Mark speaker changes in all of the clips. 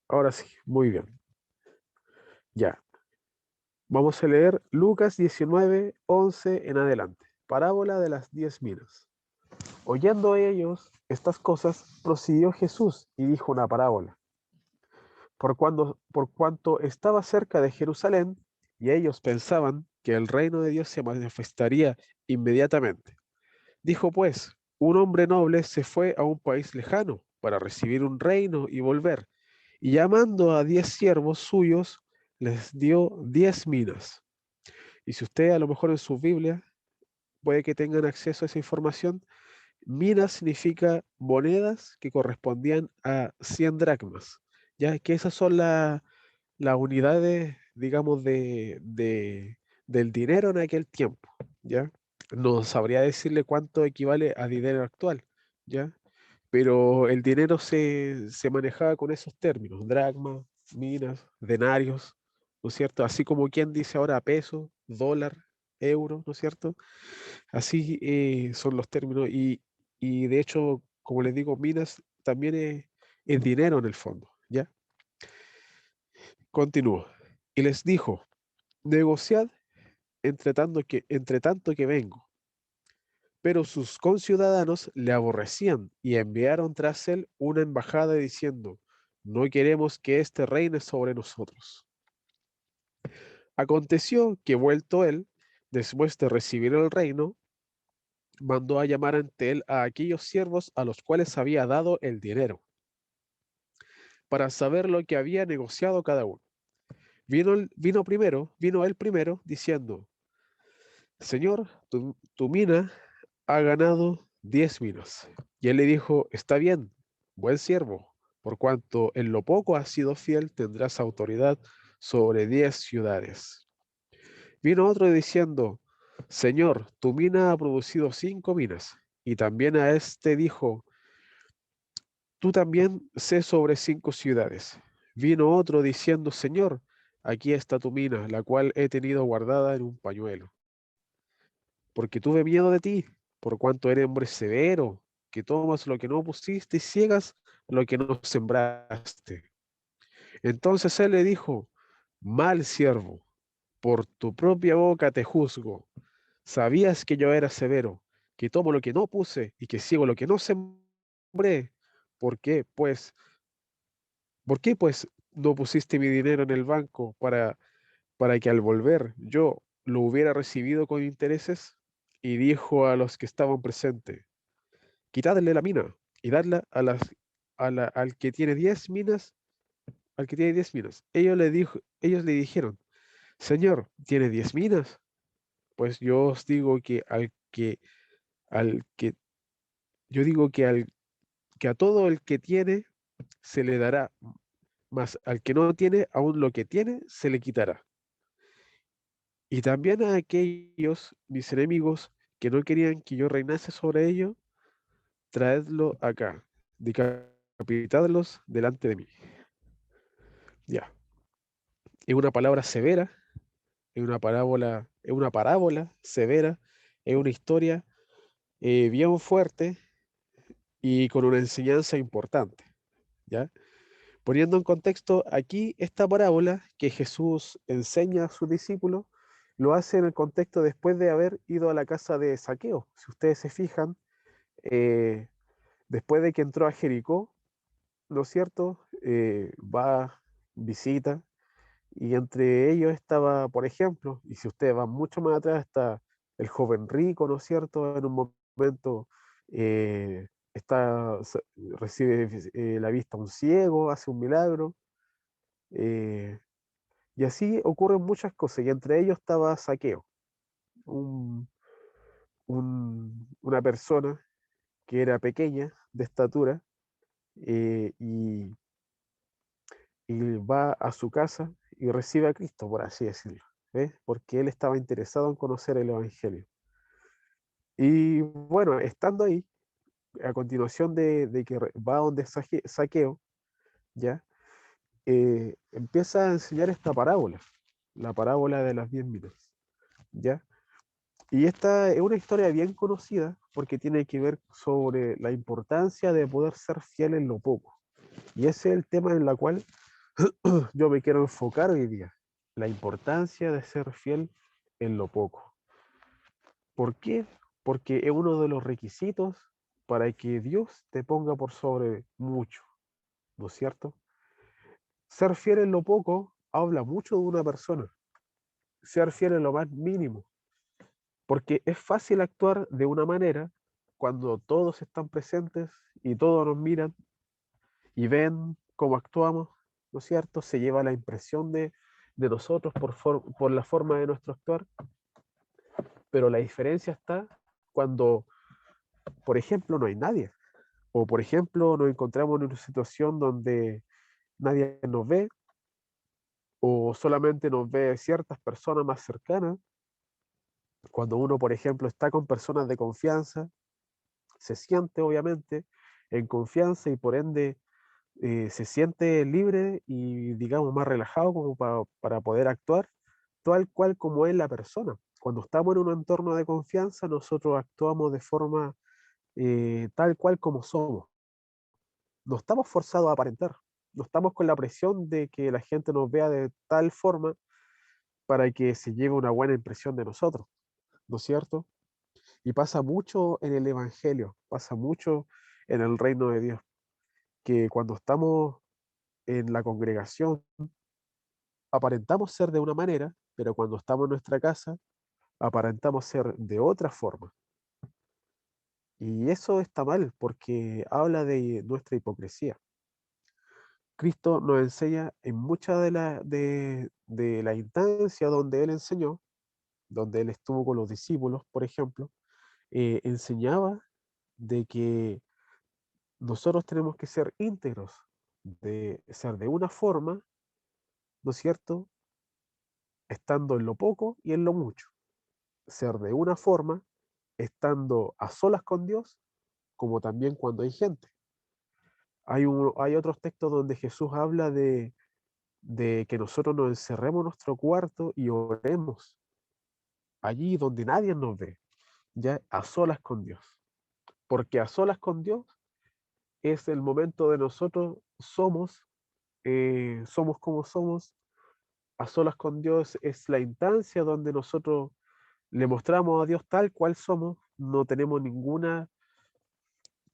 Speaker 1: Ahora sí, muy bien. Ya. Vamos a leer Lucas 19, 11 en adelante. Parábola de las 10 minas. Oyendo ellos estas cosas, prosiguió Jesús y dijo una parábola. Por cuanto estaba cerca de Jerusalén, y ellos pensaban que el reino de Dios se manifestaría inmediatamente. Dijo pues, un hombre noble se fue a un país lejano para recibir un reino y volver, y llamando a 10 siervos suyos, les dio 10 minas. Y si usted a lo mejor en su Biblia puede que tengan acceso a esa información, minas significa monedas que correspondían a 100 dracmas, ya que esas son las unidades, digamos, del dinero en aquel tiempo, ¿ya? No sabría decirle cuánto equivale a dinero actual, ¿ya? Pero el dinero se manejaba con esos términos, dracmas, minas, denarios, ¿no es cierto? Así como quien dice ahora peso, dólar, euro, ¿no es cierto? Así son los términos y de hecho, como les digo, minas también es dinero en el fondo, ¿ya? Continúo. Y les dijo, negociad entre tanto que vengo. Pero sus conciudadanos le aborrecían y enviaron tras él una embajada diciendo, no queremos que éste reine sobre nosotros. Aconteció que vuelto él, después de recibir el reino, mandó a llamar ante él a aquellos siervos a los cuales había dado el dinero, para saber lo que había negociado cada uno. Vino él primero, diciendo, Señor, tu mina ha ganado 10 minas. Y él le dijo, está bien, buen siervo, por cuanto en lo poco has sido fiel, tendrás autoridad sobre 10 ciudades. Vino otro diciendo, Señor, tu mina ha producido 5 minas. Y también a este dijo, tú también sé sobre 5 ciudades. Vino otro diciendo, Señor, aquí está tu mina, la cual he tenido guardada en un pañuelo, porque tuve miedo de ti, por cuanto eres hombre severo, que tomas lo que no pusiste y ciegas lo que no sembraste. Entonces él le dijo, mal siervo, por tu propia boca te juzgo. Sabías que yo era severo, que tomo lo que no puse y que ciego lo que no sembré. ¿Por qué, pues, por qué, pues, no pusiste mi dinero en el banco para que al volver yo lo hubiera recibido con intereses? Y dijo a los que estaban presentes, quitadle la mina y dadla al que tiene 10 minas, al que tiene 10 minas. Ellos le dijeron, Señor, ¿tiene 10 minas? Pues yo os digo que al que, yo digo que a todo el que tiene se le dará, más al que no tiene, aún lo que tiene se le quitará. Y también a aquellos, mis enemigos, que no querían que yo reinase sobre ellos, traedlo acá, decapitadlos delante de mí. Ya, es una palabra severa, es una parábola severa, es una historia bien fuerte y con una enseñanza importante, ¿ya? Poniendo en contexto, aquí esta parábola que Jesús enseña a sus discípulos, lo hace en el contexto después de haber ido a la casa de Saqueo. Si ustedes se fijan, eh, después de que entró a Jericó, ¿no es cierto? Va, visita, y entre ellos estaba, por ejemplo, y si ustedes van mucho más atrás, está el joven rico, ¿no es cierto? En un momento recibe la vista a un ciego, hace un milagro, eh, y así ocurren muchas cosas, y entre ellos estaba Saqueo, un- una persona que era pequeña de estatura, y va a su casa y recibe a Cristo, por así decirlo, ¿ves? Porque él estaba interesado en conocer el Evangelio. Y bueno, estando ahí, a continuación de que va donde Saqueo, ¿ya? Empieza a enseñar esta parábola, la parábola de las 10 minas, ¿ya? Y esta es una historia bien conocida porque tiene que ver sobre la importancia de poder ser fiel en lo poco. Y ese es el tema en el cual yo me quiero enfocar hoy día la importancia de ser fiel en lo poco. ¿Por qué? Porque es uno de los requisitos para que Dios te ponga por sobre mucho, ¿no es cierto? Ser fiel en lo poco habla mucho de una persona. Ser fiel en lo más mínimo, porque es fácil actuar de una manera cuando todos están presentes y todos nos miran y ven cómo actuamos, ¿no es cierto? Se lleva la impresión de nosotros por la forma de nuestro actuar, pero la diferencia está cuando, por ejemplo, no hay nadie, o por ejemplo, nos encontramos en una situación donde nadie nos ve, o solamente nos ve ciertas personas más cercanas. Cuando uno, por ejemplo, está con personas de confianza, se siente obviamente en confianza y por ende se siente libre y digamos más relajado como para poder actuar tal cual como es la persona. Cuando estamos en un entorno de confianza, nosotros actuamos de forma tal cual como somos. No estamos forzados a aparentar, no estamos con la presión de que la gente nos vea de tal forma para que se lleve una buena impresión de nosotros, ¿no es cierto? Y pasa mucho en el Evangelio, pasa mucho en el reino de Dios, que cuando estamos en la congregación aparentamos ser de una manera, pero cuando estamos en nuestra casa aparentamos ser de otra forma. Y eso está mal porque habla de nuestra hipocresía. Cristo nos enseña en muchas de la instancia donde Él enseñó, donde Él estuvo con los discípulos, por ejemplo, enseñaba de que nosotros tenemos que ser íntegros, de ser de una forma, ¿no es cierto? Estando en lo poco y en lo mucho. Ser de una forma, estando a solas con Dios, como también cuando hay gente. Hay otros textos donde Jesús habla de que nosotros nos encerremos en nuestro cuarto y oremos allí donde nadie nos ve, ya a solas con Dios. Porque a solas con Dios es el momento de nosotros somos como somos. A solas con Dios es la instancia donde nosotros le mostramos a Dios tal cual somos, no tenemos ninguna,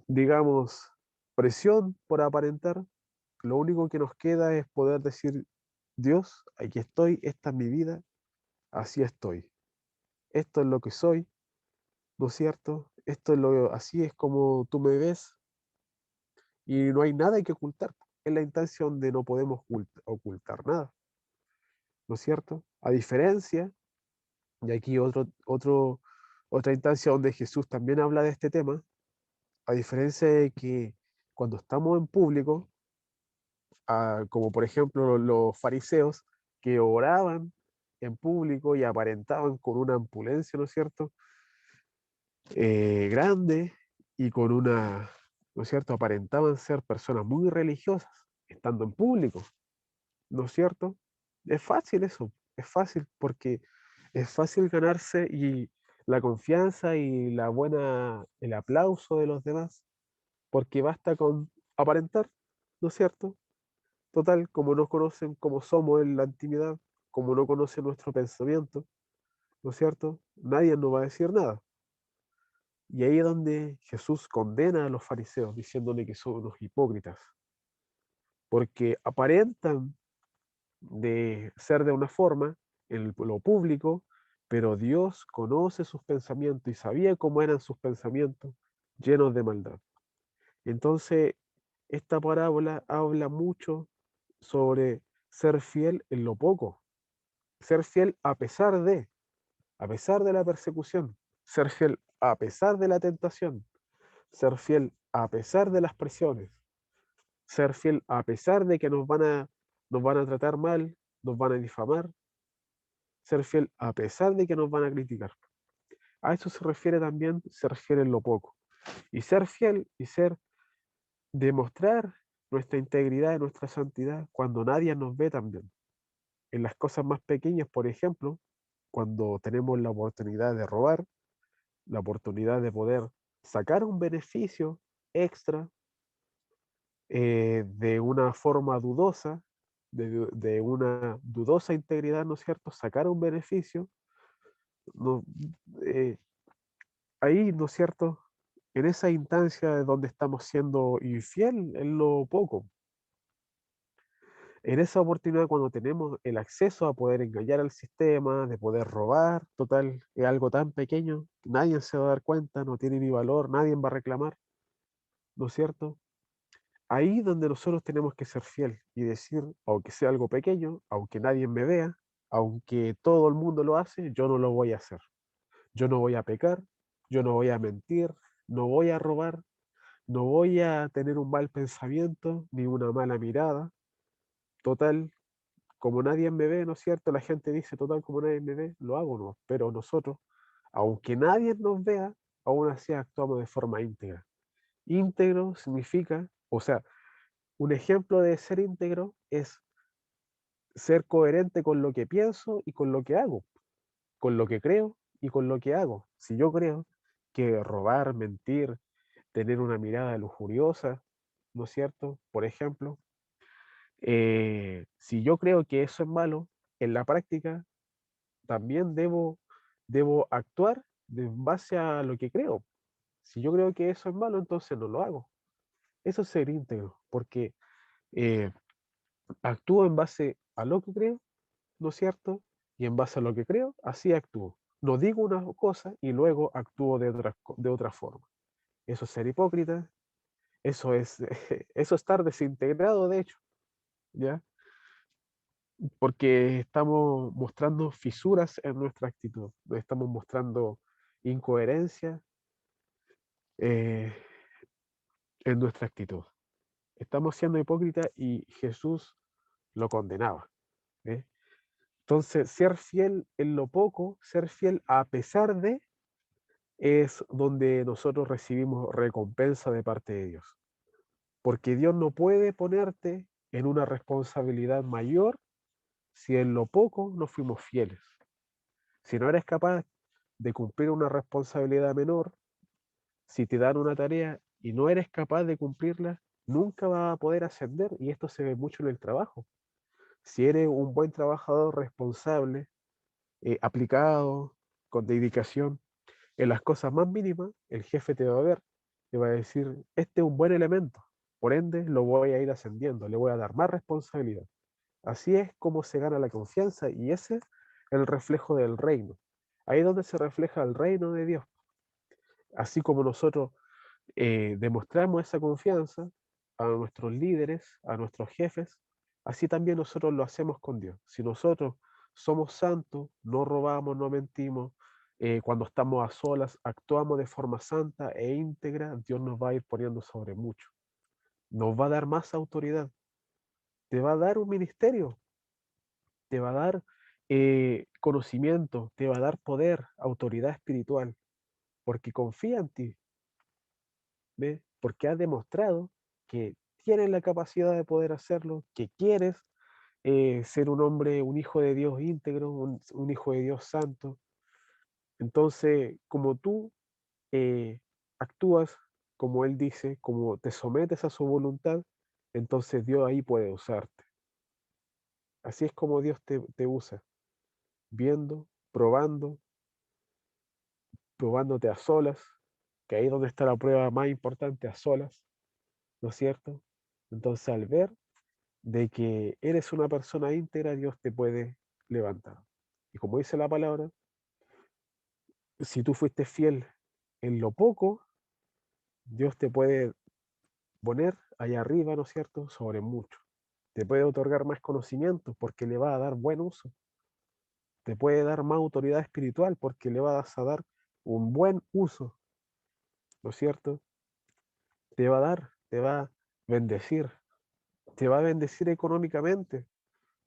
Speaker 1: digamos, presión por aparentar. Lo único que nos queda es poder decir, Dios, aquí estoy, esta es mi vida, así estoy. Esto es lo que soy, ¿no es cierto? Así es como tú me ves y no hay nada que ocultar. Es la instancia donde no podemos ocultar nada, ¿no es cierto? A diferencia, y aquí otra instancia donde Jesús también habla de este tema, a diferencia de que cuando estamos en público, como por ejemplo los fariseos que oraban en público y aparentaban con una ampulencia, ¿no es cierto? Grande y con una, ¿no es cierto? Aparentaban ser personas muy religiosas, estando en público, ¿no es cierto? Es fácil eso, es fácil porque es fácil ganarse y la confianza y el aplauso de los demás, porque basta con aparentar, ¿no es cierto? Total, como no conocen cómo somos en la intimidad, como no conocen nuestro pensamiento, ¿no es cierto? Nadie nos va a decir nada. Y ahí es donde Jesús condena a los fariseos, diciéndole que son unos hipócritas, porque aparentan de ser de una forma en lo público, pero Dios conoce sus pensamientos y sabía cómo eran sus pensamientos llenos de maldad. Entonces, esta parábola habla mucho sobre ser fiel en lo poco, ser fiel a pesar de la persecución, ser fiel a pesar de la tentación, ser fiel a pesar de las presiones, ser fiel a pesar de que nos van a tratar mal, nos van a difamar, ser fiel a pesar de que nos van a criticar. A eso se refiere también ser fiel en lo poco. Y ser fiel y demostrar nuestra integridad y nuestra santidad cuando nadie nos ve también. En las cosas más pequeñas, por ejemplo, cuando tenemos la oportunidad de robar, la oportunidad de poder sacar un beneficio extra de una forma dudosa, de una dudosa integridad, ¿no es cierto?, sacar un beneficio, no, eh, ahí, ¿no es cierto?, en esa instancia de donde estamos siendo infiel en lo poco, en esa oportunidad cuando tenemos el acceso a poder engañar al sistema, de poder robar, total, es algo tan pequeño, que nadie se va a dar cuenta, no tiene ni valor, nadie va a reclamar, ¿no es cierto? Ahí donde nosotros tenemos que ser fiel y decir, aunque sea algo pequeño, aunque nadie me vea, aunque todo el mundo lo hace, yo no lo voy a hacer. Yo no voy a pecar, yo no voy a mentir, no voy a robar, no voy a tener un mal pensamiento ni una mala mirada. Total, como nadie me ve, ¿no es cierto? La gente dice, total, como nadie me ve, lo hago, ¿no? Pero nosotros, aunque nadie nos vea, aún así actuamos de forma íntegra. Íntegro significa, o sea, un ejemplo de ser íntegro es ser coherente con lo que pienso y con lo que hago, con lo que creo y con lo que hago. Si yo creo que robar, mentir, tener una mirada lujuriosa, ¿no es cierto? Por ejemplo, si yo creo que eso es malo, en la práctica también debo actuar en base a lo que creo. Si yo creo que eso es malo, entonces no lo hago. Eso es ser íntegro, porque eh, actúo en base a lo que creo, ¿no es cierto? Y en base a lo que creo, así actúo. No digo una cosa y luego actúo de otra forma. Eso es ser hipócrita, eso es, eso es estar desintegrado, de hecho, ¿ya? Porque estamos mostrando fisuras en nuestra actitud, estamos mostrando incoherencia eh, en nuestra actitud. Estamos siendo hipócritas y Jesús lo condenaba. ¿Eh? Entonces, ser fiel en lo poco, ser fiel a pesar de, es donde nosotros recibimos recompensa de parte de Dios. Porque Dios no puede ponerte en una responsabilidad mayor si en lo poco no fuimos fieles. Si no eres capaz de cumplir una responsabilidad menor, si te dan una tarea y no eres capaz de cumplirla, nunca vas a poder ascender y esto se ve mucho en el trabajo. Si eres un buen trabajador responsable, aplicado, con dedicación, en las cosas más mínimas, el jefe te va a ver, te va a decir, este es un buen elemento, por ende lo voy a ir ascendiendo, le voy a dar más responsabilidad. Así es como se gana la confianza y ese es el reflejo del reino. Ahí es donde se refleja el reino de Dios. Así como nosotros demostramos esa confianza a nuestros líderes, a nuestros jefes, así también nosotros lo hacemos con Dios. Si nosotros somos santos, no robamos, no mentimos, cuando estamos a solas, actuamos de forma santa e íntegra, Dios nos va a ir poniendo sobre mucho. Nos va a dar más autoridad, te va a dar un ministerio, te va a dar conocimiento, te va a dar poder, autoridad espiritual, porque confía en ti, ¿ves? Porque has demostrado que tienes la capacidad de poder hacerlo, que quieres ser un hombre, un hijo de Dios íntegro, un hijo de Dios santo. Entonces, como tú actúas, como Él dice, como te sometes a su voluntad, entonces Dios ahí puede usarte. Así es como Dios te usa, viendo, probando, probándote a solas, que ahí es donde está la prueba más importante, a solas, ¿no es cierto? Entonces, al ver de que eres una persona íntegra, Dios te puede levantar. Y como dice la palabra, si tú fuiste fiel en lo poco, Dios te puede poner allá arriba, ¿no es cierto?, sobre mucho. Te puede otorgar más conocimiento porque le va a dar buen uso. Te puede dar más autoridad espiritual porque le vas a dar un buen uso, ¿no es cierto? Te va a dar, te va a bendecir, te va a bendecir económicamente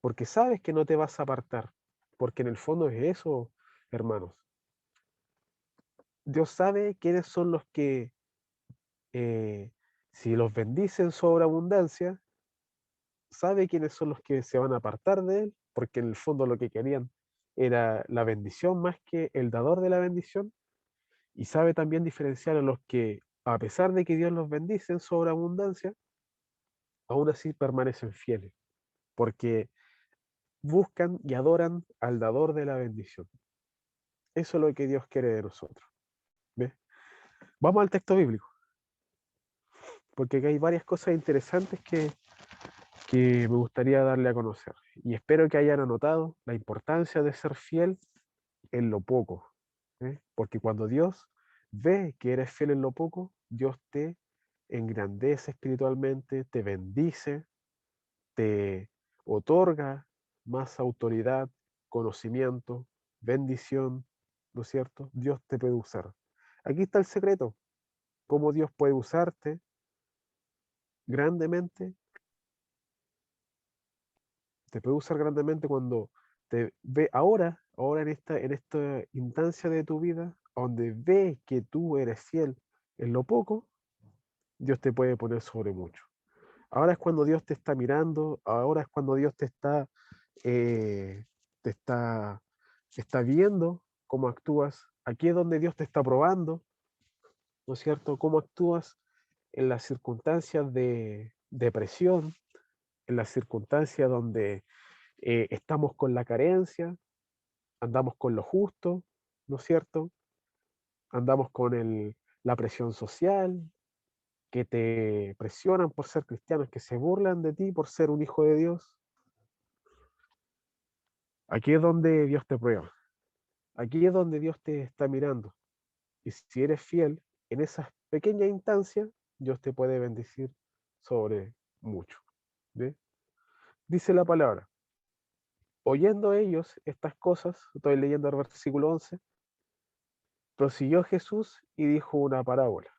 Speaker 1: porque sabes que no te vas a apartar, porque en el fondo es eso, hermanos. Dios sabe quiénes son los que, eh, si los bendice en sobreabundancia, sabe quiénes son los que se van a apartar de Él, porque en el fondo lo que querían era la bendición más que el dador de la bendición, y sabe también diferenciar a los que, a pesar de que Dios los bendice en sobreabundancia, aún así permanecen fieles. porque buscan y adoran al dador de la bendición. Eso es lo que Dios quiere de nosotros. ¿Ves? Vamos al texto bíblico, porque aquí hay varias cosas interesantes que me gustaría darle a conocer. Y espero que hayan anotado la importancia de ser fiel en lo poco. Porque cuando Dios ve que eres fiel en lo poco, Dios te engrandece espiritualmente, te bendice, te otorga más autoridad, conocimiento, bendición, ¿no es cierto? Dios te puede usar. Aquí está el secreto, cómo Dios puede usarte grandemente, te puede usar grandemente cuando te ve ahora en esta instancia de tu vida, donde ve que tú eres fiel en lo poco, Dios te puede poner sobre mucho. Ahora es cuando Dios te está mirando, ahora es cuando Dios eh, te está viendo cómo actúas. Aquí es donde Dios te está probando, ¿no es cierto? Cómo actúas en las circunstancias de depresión, en las circunstancias donde estamos con la carencia, andamos con lo justo, ¿no es cierto? Andamos con la presión social, que te presionan por ser cristianos, que se burlan de ti por ser un hijo de Dios. Aquí es donde Dios te prueba. Aquí es donde Dios te está mirando. Y si eres fiel en esas pequeñas instancias, Dios te puede bendecir sobre mucho. ¿Ve? Dice la palabra, oyendo ellos estas cosas, estoy leyendo el versículo 11, prosiguió Jesús y dijo una parábola.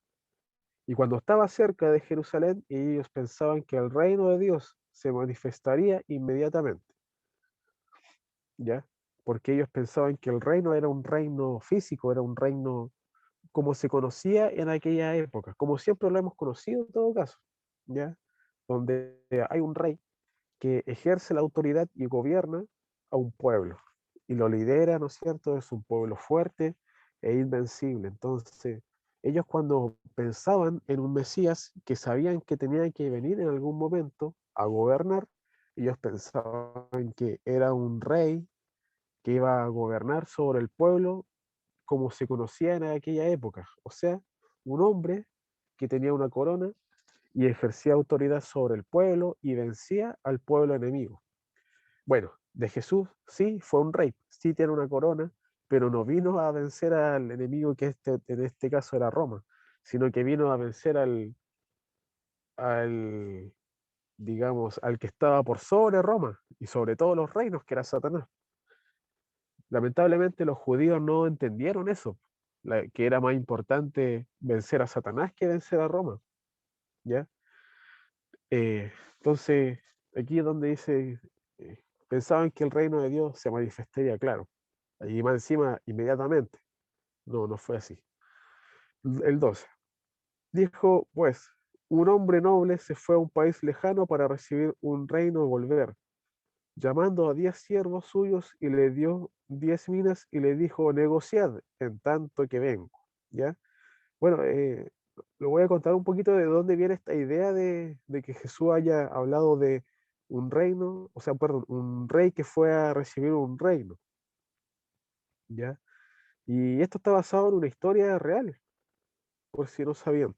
Speaker 1: Y cuando estaba cerca de Jerusalén, ellos pensaban que el reino de Dios se manifestaría inmediatamente, ¿ya? Porque ellos pensaban que el reino era un reino físico, era un reino como se conocía en aquella época, como siempre lo hemos conocido en todo caso, ¿ya? Donde hay un rey que ejerce la autoridad y gobierna a un pueblo y lo lidera, ¿no es cierto? Es un pueblo fuerte e invencible. Entonces, ellos cuando pensaban en un Mesías que sabían que tenía que venir en algún momento a gobernar, ellos pensaban que era un rey que iba a gobernar sobre el pueblo como se conocía en aquella época, o sea, un hombre que tenía una corona y ejercía autoridad sobre el pueblo y vencía al pueblo enemigo. Bueno, de Jesús sí fue un rey, sí tiene una corona, pero no vino a vencer al enemigo que en este caso era Roma, sino que vino a vencer al, digamos, al que estaba por sobre Roma y sobre todos los reinos, que era Satanás. Lamentablemente los judíos no entendieron eso, que era más importante vencer a Satanás que vencer a Roma, ¿ya? Entonces, aquí es donde dice, pensaban que el reino de Dios se manifestaría, claro, allí más encima inmediatamente. No, no fue así. El 12. Dijo, pues, un hombre noble se fue a un país lejano para recibir un reino y volver, llamando a 10 siervos suyos y le dio 10 minas y le dijo, negociad en tanto que vengo, ¿ya? Bueno, lo voy a contar un poquito de dónde viene esta idea de que Jesús haya hablado de un reino, o sea, perdón, un rey que fue a recibir un reino, ¿ya? Y esto está basado en una historia real, por si no sabían,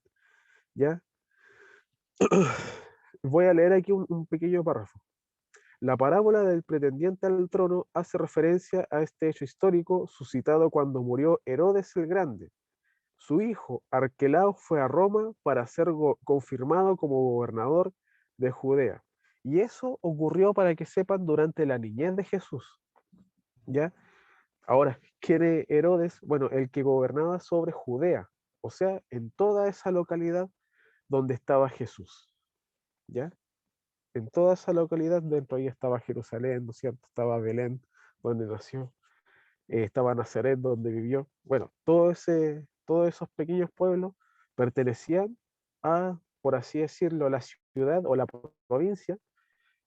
Speaker 1: ¿ya? Voy a leer aquí un pequeño párrafo. La parábola del pretendiente al trono hace referencia a este hecho histórico suscitado cuando murió Herodes el Grande. Su hijo Arquelao fue a Roma para ser confirmado como gobernador de Judea. Y eso ocurrió, para que sepan, durante la niñez de Jesús, ¿ya? Ahora, ¿quién es Herodes? Bueno, el que gobernaba sobre Judea, o sea, en toda esa localidad donde estaba Jesús, ¿ya? En toda esa localidad, dentro ahí estaba Jerusalén, ¿no es cierto? Estaba Belén, donde nació, estaba Nazaret, donde vivió. Bueno, todos esos pequeños pueblos pertenecían a, por así decirlo, la ciudad o la provincia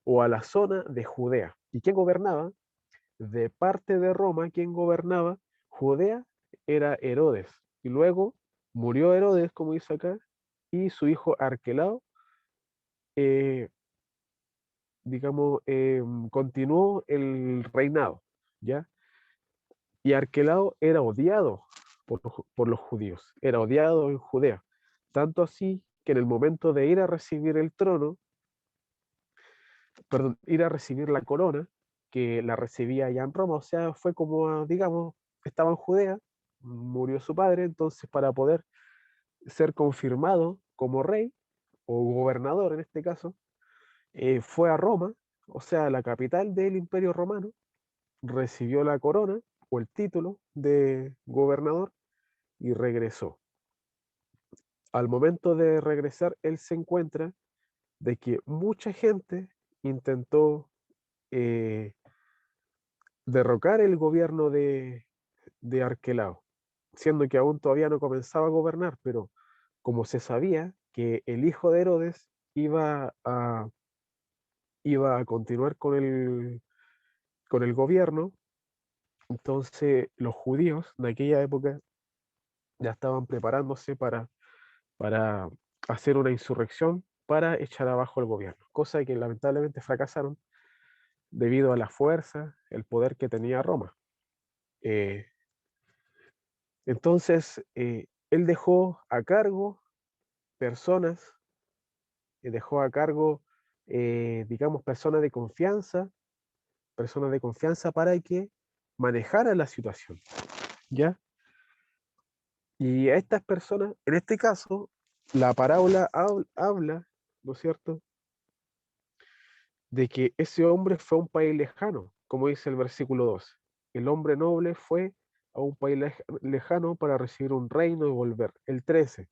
Speaker 1: o a la zona de Judea. ¿Y quién gobernaba? De parte de Roma, quien gobernaba Judea era Herodes. Y luego murió Herodes, como dice acá, y su hijo Arquelao eh, digamos, continuó el reinado, ¿ya? Y Arquelao era odiado por los judíos, era odiado en Judea, tanto así que en el momento de ir a recibir el trono, perdón, ir a recibir la corona, que la recibía ya en Roma, o sea, fue como, digamos, estaba en Judea, murió su padre, entonces para poder ser confirmado como rey o gobernador en este caso, fue a Roma, o sea, la capital del Imperio Romano, recibió la corona o el título de gobernador y regresó. Al momento de regresar, él se encuentra de que mucha gente intentó eh, derrocar el gobierno de Arquelao, siendo que aún todavía no comenzaba a gobernar, pero como se sabía que el hijo de Herodes iba a continuar con el gobierno, entonces los judíos de aquella época ya estaban preparándose para hacer una insurrección para echar abajo el gobierno, cosa que lamentablemente fracasaron debido a la fuerza, el poder que tenía Roma. Eh, entonces, él dejó a cargo personas, dejó a cargo, digamos, personas de confianza para que manejaran la situación, ¿ya? Y a estas personas, en este caso, la parábola habla, ¿no es cierto?, de que ese hombre fue a un país lejano, como dice el versículo 12. El hombre noble fue a un país lejano para recibir un reino y volver. El 13.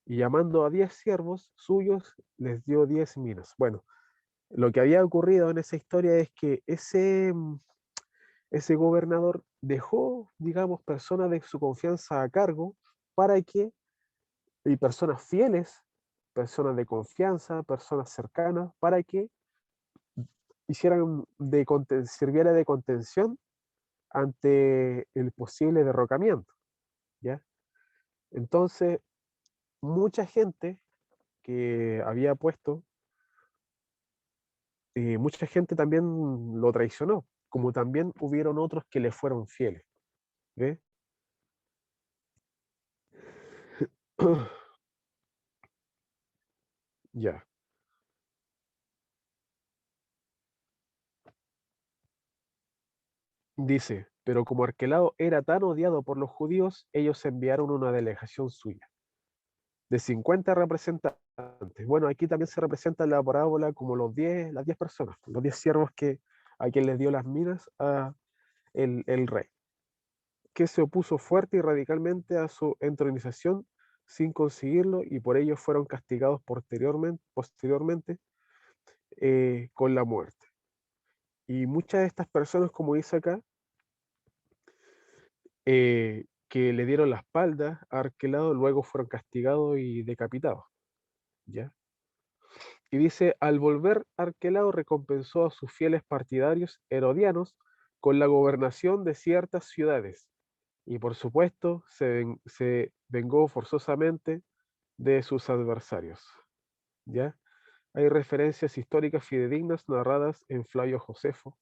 Speaker 1: Y llamando a 10 siervos suyos, les dio 10 minas. Bueno, lo que había ocurrido en esa historia es que ese gobernador dejó, digamos, personas de su confianza a cargo para que, y personas fieles, personas de confianza, personas cercanas, para que sirviera de contención ante el posible derrocamiento, ¿ya? Entonces, mucha gente que había puesto, mucha gente también lo traicionó, como también hubieron otros que le fueron fieles, ¿ve? Ya, dice, pero como Arquelao era tan odiado por los judíos, ellos enviaron una delegación suya de 50 representantes. Bueno, aquí también se representa en la parábola como las 10 personas, los 10 siervos a quien les dio las minas a el rey, que se opuso fuerte y radicalmente a su entronización sin conseguirlo y por ello fueron castigados posteriormente con la muerte. Y muchas de estas personas, como dice acá, que le dieron la espalda a Arquelao, luego fueron castigados y decapitados, ¿ya? Y dice, al volver Arquelao recompensó a sus fieles partidarios herodianos con la gobernación de ciertas ciudades y por supuesto se vengó forzosamente de sus adversarios, ¿ya? Hay referencias históricas fidedignas narradas en Flavio Josefo,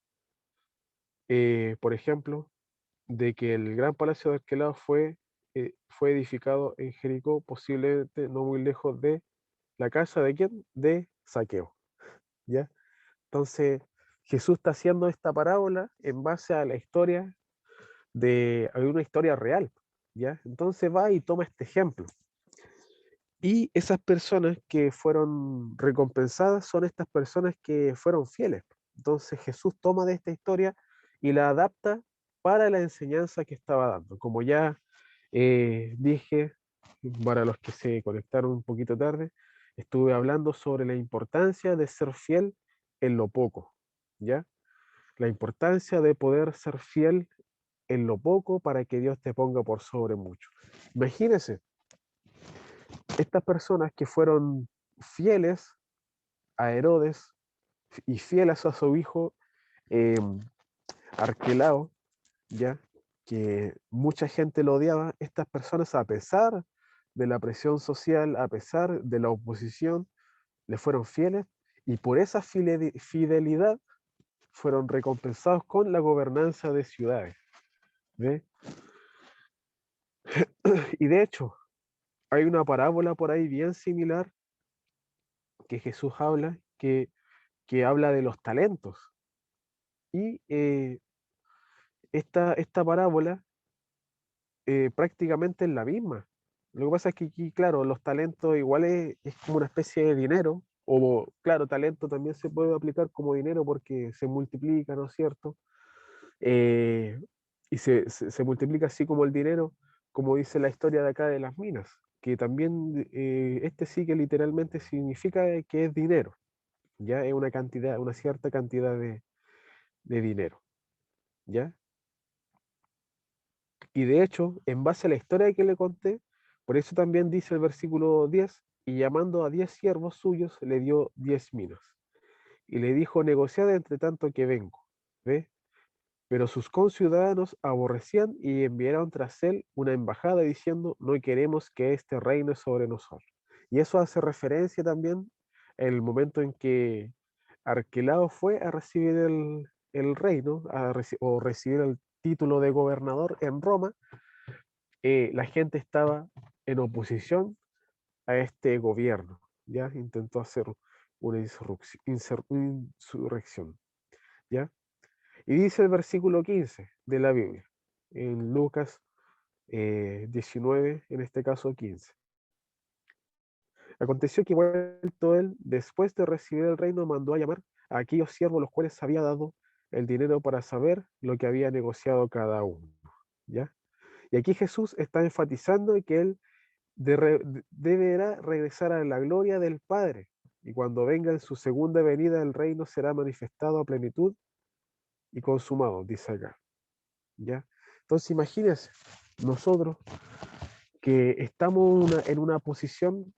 Speaker 1: por ejemplo, de que el gran palacio de Arquelao fue edificado en Jericó, posiblemente no muy lejos de la casa de quién, de Saqueo, ¿ya? Entonces, Jesús está haciendo esta parábola en base a la historia a una historia real, ¿ya? Entonces va y toma este ejemplo. Y esas personas que fueron recompensadas son estas personas que fueron fieles. Entonces Jesús toma de esta historia y la adapta para la enseñanza que estaba dando. Como ya dije, para los que se conectaron un poquito tarde, estuve hablando sobre la importancia de ser fiel en lo poco, ¿ya? La importancia de poder ser fiel en lo poco para que Dios te ponga por sobre mucho. Imagínense, estas personas que fueron fieles a Herodes y fieles a su hijo eh, Arquelao, ya que mucha gente lo odiaba, estas personas a pesar de la presión social, a pesar de la oposición, le fueron fieles Y por esa fidelidad fueron recompensados con la gobernanza de ciudades. ¿Ve? Y de hecho, hay una parábola por ahí bien similar que Jesús habla, que habla de los talentos. Y esta parábola prácticamente es la misma. Lo que pasa es que aquí, claro, los talentos igual es como una especie de dinero, o claro, talento también se puede aplicar como dinero porque se multiplica, ¿no es cierto? Eh, y se multiplica así como el dinero, como dice la historia de acá de las minas, que también este sí que literalmente significa que es dinero, ya es una cantidad, una cierta cantidad de dinero, ¿ya? Y de hecho, en base a la historia que le conté, por eso también dice el versículo 10, y llamando a 10 siervos suyos, le dio 10 minas. Y le dijo, negociad entre tanto que vengo. ¿Ve? Pero sus conciudadanos aborrecían y enviaron tras él una embajada diciendo, no queremos que este reine sobre nosotros. Y eso hace referencia también el momento en que Arquelao fue a recibir el reino, o recibir el título de gobernador en Roma. La gente estaba en oposición a este gobierno, ya intentó hacer una insurrección, ¿ya? Y dice el versículo 15 de la Biblia, en Lucas 19, en este caso 15. Aconteció que vuelto él, después de recibir el reino, mandó a llamar a aquellos siervos los cuales había dado el dinero para saber lo que había negociado cada uno, ¿ya? Y aquí Jesús está enfatizando que él deberá regresar a la gloria del Padre, y cuando venga en su segunda venida el reino será manifestado a plenitud y consumado, dice acá, ¿ya? Entonces imagínense, nosotros que estamos en una posición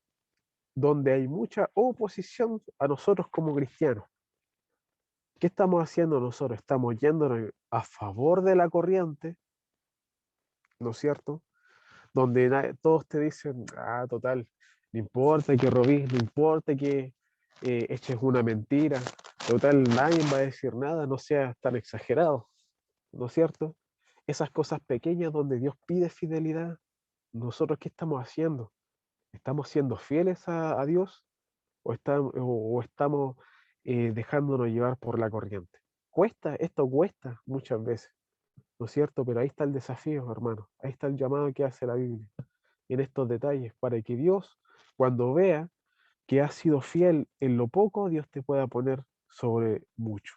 Speaker 1: donde hay mucha oposición a nosotros como cristianos. ¿Qué estamos haciendo nosotros? Estamos yéndonos a favor de la corriente, ¿no es cierto? Donde todos te dicen, ah, total, no importa que robís, no importa que eches una mentira, total, nadie va a decir nada, no seas tan exagerado, ¿no es cierto? Esas cosas pequeñas donde Dios pide fidelidad, ¿nosotros qué estamos haciendo? ¿Estamos siendo fieles a Dios o estamos dejándonos llevar por la corriente? Cuesta, esto cuesta muchas veces, ¿no es cierto? Pero ahí está el desafío, hermano, ahí está el llamado que hace la Biblia en estos detalles, para que Dios, cuando vea que has sido fiel en lo poco, Dios te pueda poner sobre mucho.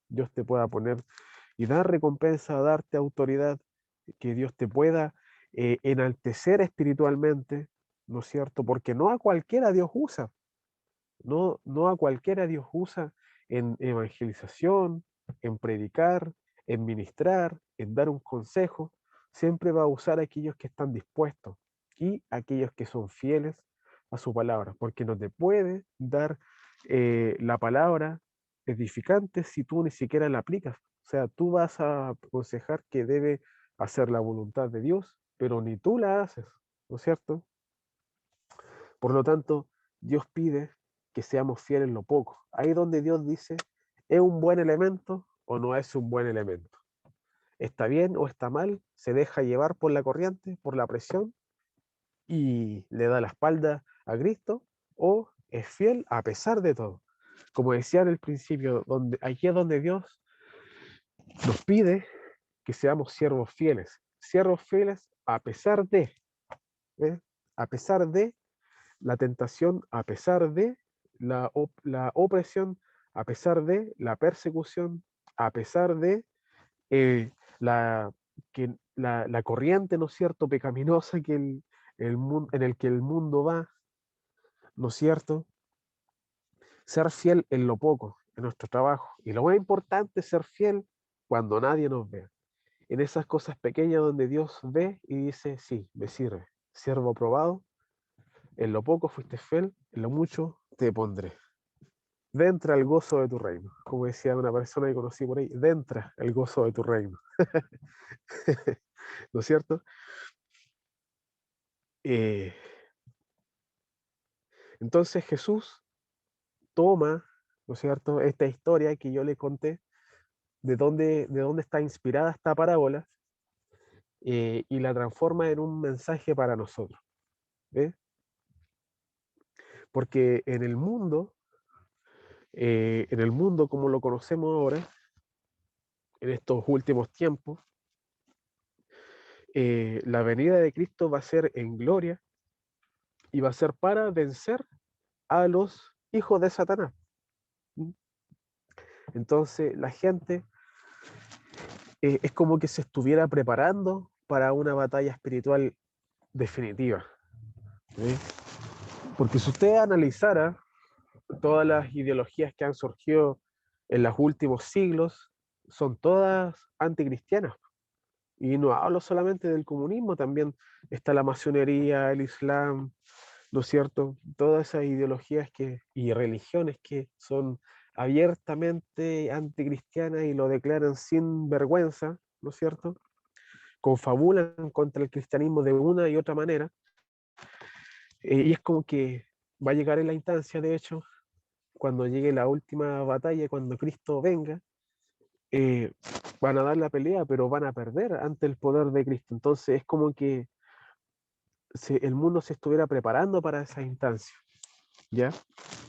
Speaker 1: Dios te pueda poner y dar recompensa, darte autoridad, que Dios te pueda enaltecer espiritualmente, ¿no es cierto? Porque no a cualquiera Dios usa, no a cualquiera Dios usa en evangelización, en predicar, en ministrar, en dar un consejo. Siempre va a usar a aquellos que están dispuestos y aquellos que son fieles a su palabra, porque no te puede dar la palabra edificante si tú ni siquiera la aplicas. O sea, tú vas a aconsejar que debe hacer la voluntad de Dios, pero ni tú la haces, ¿no es cierto? Por lo tanto, Dios pide que seamos fieles en lo poco. Ahí donde Dios dice, ¿es un buen elemento o no es un buen elemento? ¿Está bien o está mal? ¿Se deja llevar por la corriente, por la presión y le da la espalda a Cristo? ¿O es fiel a pesar de todo? Como decía en el principio, aquí es donde Dios nos pide que seamos siervos fieles a pesar de, ¿eh? A pesar de la tentación, a pesar de la opresión, a pesar de la persecución, a pesar de eh, la, la corriente, ¿no es cierto?, pecaminosa que en el que el mundo va, ¿no es cierto? Ser fiel en lo poco, en nuestro trabajo. Y lo más importante es ser fiel cuando nadie nos ve. En esas cosas pequeñas donde Dios ve y dice, sí, me sirve, siervo aprobado, en lo poco fuiste fiel, en lo mucho te pondré. Entra el gozo de tu reino. Como decía una persona que conocí por ahí, entra el gozo de tu reino. ¿No es cierto? Eh, entonces Jesús toma ¿no es cierto? Esta historia que yo le conté, de dónde está inspirada esta parábola, y la transforma en un mensaje para nosotros. ¿Ve? Porque en el mundo como lo conocemos ahora, en estos últimos tiempos, la venida de Cristo va a ser en gloria y va a ser para vencer a los hijos de Satanás. Entonces la gente es como que se estuviera preparando para una batalla espiritual definitiva. ¿Sí? Porque si usted analizara todas las ideologías que han surgido en los últimos siglos, son todas anticristianas. Y no hablo solamente del comunismo, también está la masonería, el islam, ¿no es cierto? Todas esas ideologías y religiones que son abiertamente anticristianas y lo declaran sin vergüenza, ¿no es cierto? Confabulan contra el cristianismo de una y otra manera, y es como que va a llegar en la instancia, de hecho, cuando llegue la última batalla, cuando Cristo venga, eh, van a dar la pelea, pero van a perder ante el poder de Cristo. Entonces es como que el mundo se estuviera preparando para esa instancia, ¿ya?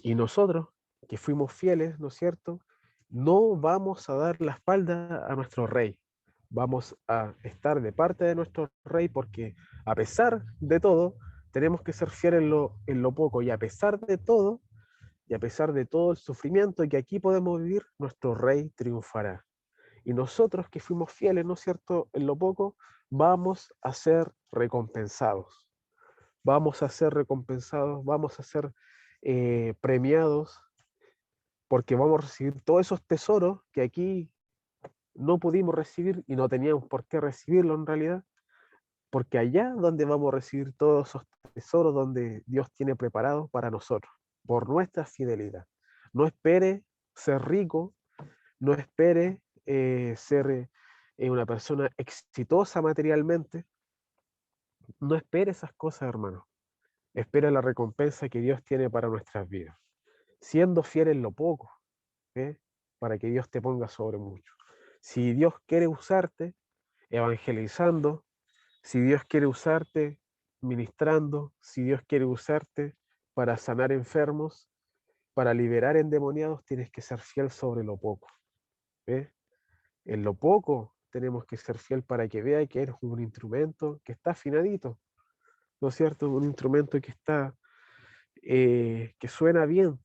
Speaker 1: Y nosotros, que fuimos fieles, ¿no es cierto? No vamos a dar la espalda a nuestro rey. Vamos a estar de parte de nuestro rey porque a pesar de todo, tenemos que ser fieles en lo poco y a pesar de todo, y a pesar de todo el sufrimiento que aquí podemos vivir, nuestro rey triunfará. Y nosotros que fuimos fieles, ¿no es cierto?, en lo poco, vamos a ser recompensados. Vamos a ser recompensados, vamos a ser premiados, porque vamos a recibir todos esos tesoros que aquí no pudimos recibir y no teníamos por qué recibirlo en realidad, porque allá donde vamos a recibir todos esos tesoros donde Dios tiene preparados para nosotros, por nuestra fidelidad. No espere ser rico, no espere ser una persona exitosa materialmente, no espere esas cosas, hermano. Espera la recompensa que Dios tiene para nuestras vidas, siendo fiel en lo poco, ¿eh? Para que Dios te ponga sobre mucho. Si Dios quiere usarte evangelizando, si Dios quiere usarte ministrando, si Dios quiere usarte para sanar enfermos, para liberar endemoniados, tienes que ser fiel sobre lo poco. ¿Eh? En lo poco tenemos que ser fiel para que vea que eres un instrumento que está afinadito, ¿no es cierto? Un instrumento que está, que suena bien,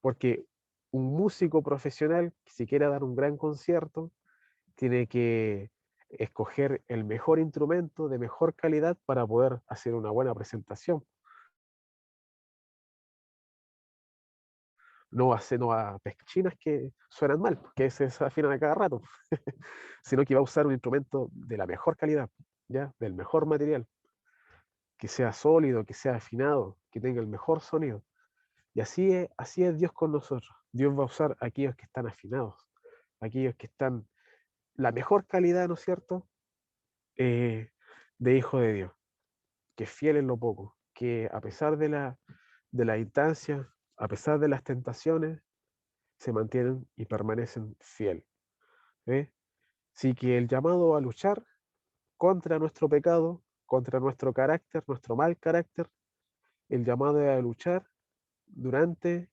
Speaker 1: porque un músico profesional, si quiere dar un gran concierto, tiene que escoger el mejor instrumento de mejor calidad para poder hacer una buena presentación. No va a peschinas que suenan mal, que se desafinan a cada rato, sino que va a usar un instrumento de la mejor calidad, ¿ya? Del mejor material, que sea sólido, que sea afinado, que tenga el mejor sonido. Y así es Dios con nosotros. Dios va a usar a aquellos que están afinados, aquellos que están la mejor calidad, ¿no es cierto?, eh, de hijo de Dios, que es fiel en lo poco, que a pesar de la instancia, a pesar de las tentaciones, se mantienen y permanecen fiel. ¿Eh? Así que el llamado a luchar contra nuestro pecado, contra nuestro carácter, nuestro mal carácter, el llamado es a luchar durante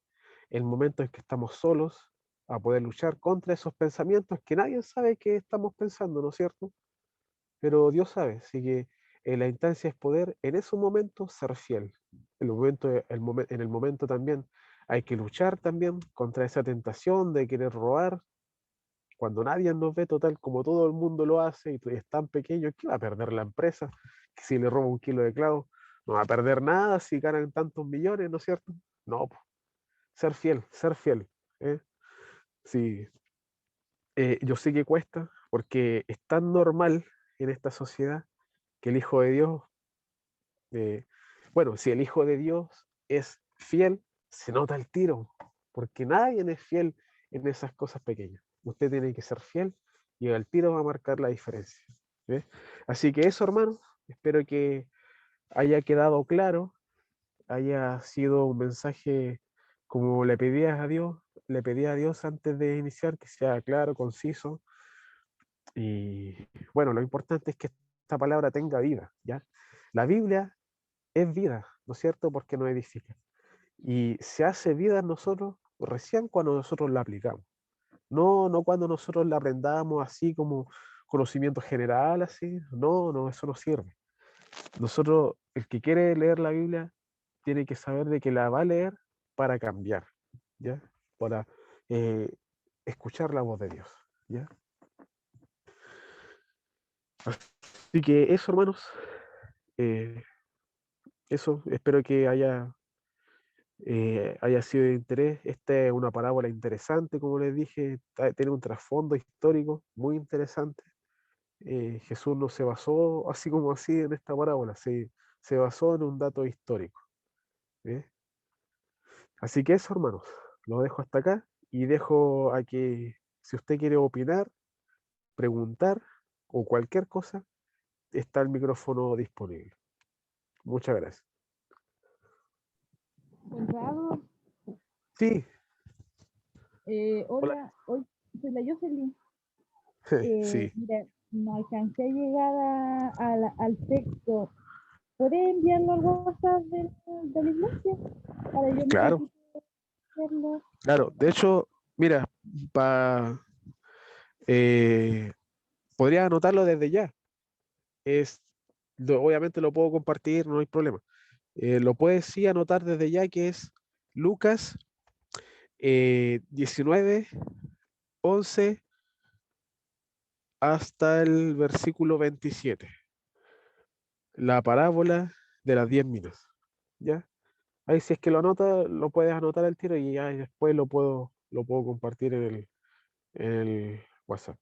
Speaker 1: el momento en que estamos solos, a poder luchar contra esos pensamientos que nadie sabe que estamos pensando, ¿no es cierto? Pero Dios sabe, así que la instancia es poder en esos momentos ser fiel. En el momento también hay que luchar también contra esa tentación de querer robar, cuando nadie nos ve total, como todo el mundo lo hace y tú es tan pequeño, ¿qué va a perder la empresa? Que si le roba un kilo de clavo, no va a perder nada si ganan tantos millones, ¿no es cierto? No, po. Ser fiel. ¿Eh? Sí, yo sé que cuesta, porque es tan normal en esta sociedad que el Hijo de Dios, eh, bueno, si el Hijo de Dios es fiel, se nota el tiro, porque nadie es fiel en esas cosas pequeñas. Usted tiene que ser fiel y el tiro va a marcar la diferencia. ¿Ve? Así que eso, hermanos, espero que haya quedado claro, haya sido un mensaje como le pedías a Dios, le pedí a Dios antes de iniciar que sea claro, conciso y bueno, lo importante es que esta palabra tenga vida, ¿ya? La Biblia es vida, ¿no es cierto? Porque nos edifica. Y se hace vida en nosotros recién cuando nosotros la aplicamos. No cuando nosotros la aprendamos así como conocimiento general, así. No, eso no sirve. Nosotros, el que quiere leer la Biblia, tiene que saber de que la va a leer para cambiar, ¿ya? Para eh, escuchar la voz de Dios, ¿ya? Así que eso, hermanos, eh, eso, espero que haya sido de interés. Esta es una parábola interesante, como les dije, tiene un trasfondo histórico muy interesante. Jesús no se basó así como así en esta parábola, se basó en un dato histórico. ¿Eh? Así que eso, hermanos, lo dejo hasta acá y dejo a que si usted quiere opinar, preguntar o cualquier cosa, está el micrófono disponible. Muchas gracias.
Speaker 2: Conrado,
Speaker 1: Sí, hola.
Speaker 2: hola, hoy soy la Jocelyn.
Speaker 1: Sí,
Speaker 2: Mira, no alcancé a llegar al texto. ¿Puedes enviarlo al WhatsApp de la iglesia para yo un
Speaker 1: claro,
Speaker 2: ratito verlo?
Speaker 1: claro. De hecho, mira, pa, eh, podría anotarlo desde ya. Es, obviamente lo puedo compartir, no hay problema. Lo puedes sí anotar desde ya que es Lucas 19, 11 hasta el versículo 27. La parábola de las 10 minas. ¿Ya? Ahí si es que lo anota, lo puedes anotar al tiro y ya después lo puedo compartir en el WhatsApp.